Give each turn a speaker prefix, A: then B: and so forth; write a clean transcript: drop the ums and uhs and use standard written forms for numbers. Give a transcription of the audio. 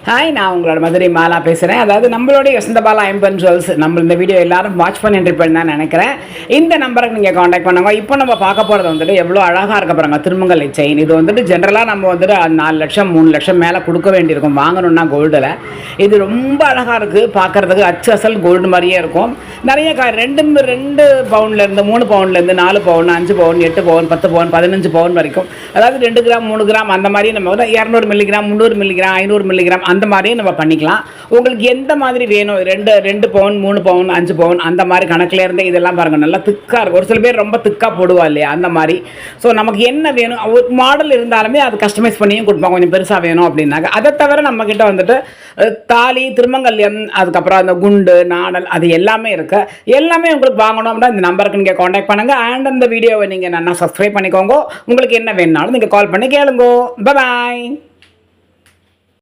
A: Hi, நான் உங்களோட மதுரை மாலா பேசுகிறேன். அதாவது நம்மளுடைய வசந்தபாலா ஐம்பன் ஜுவல்ஸ் நம்ம இந்த வீடியோ எல்லாரும் வாட்ச் பண்ணிட்டு இருப்பேன்னு தான் நினைக்கிறேன். இந்த நம்பருக்கு நீங்கள் காண்டாக்ட் பண்ணுங்க. இப்போ நம்ம பார்க்க போகிறது வந்துட்டு எவ்வளோ அழகாக இருக்க போகிறாங்க திருமங்கல் செயின். இது வந்துட்டு ஜென்ரலாக நம்ம வந்துட்டு 4 லட்சம் 3 லட்சம் மேலே கொடுக்க வேண்டியிருக்கும் வாங்கணும்னா கோல்டில். இது ரொம்ப அழகாக இருக்குது பார்க்குறதுக்கு. அச்சு அசல் கோல்டு மாதிரியே இருக்கும். நிறைய 2 பவுன்லேருந்து 3 பவுன்லேருந்து 4 பவுன் 5 பவுன் 8 பவுன் 10 பவுன் 15 பவுன் வரைக்கும், அதாவது 2 கிராம் 3 கிராம் அந்த மாதிரி நம்ம 200 மில்லிகிராம் 300 மில்லிகிராம் 500 மில்லிகிராம் அந்த மாதிரியும் நம்ம பண்ணிக்கலாம். உங்களுக்கு எந்த மாதிரி வேணும், 2 பவுன் 3 பவுன் 5 பவுன் அந்த மாதிரி கணக்கில் இருந்து இதெல்லாம் பாருங்கள், நல்லா திக்காக இருக்கும். ஒரு சில பேர் ரொம்ப திக்காக போடுவா இல்லையா, அந்த மாதிரி. ஸோ நமக்கு என்ன வேணும், ஒரு மாடல் இருந்தாலுமே அது கஸ்டமைஸ் பண்ணியும் கொடுப்பாங்க. கொஞ்சம் பெருசாக வேணும் அப்படின்னாக்க. அதை தவிர நம்மக்கிட்ட வந்துட்டு தாலி, திருமங்கல்யம், அதுக்கப்புறம் அந்த குண்டு நாடல் அது எல்லாமே இருக்குது. எல்லாமே உங்களுக்கு வாங்கணும் அப்படின்னா இந்த நம்பருக்கு நீங்கள் காண்டாக்ட் பண்ணுங்கள். அண்ட் அந்த வீடியோவை நீங்கள் நல்லா சப்ஸ்கிரைப் பண்ணிக்கோங்க. உங்களுக்கு என்ன வேணுனாலும் நீங்கள் கால் பண்ணி கேளுங்க. பாய்.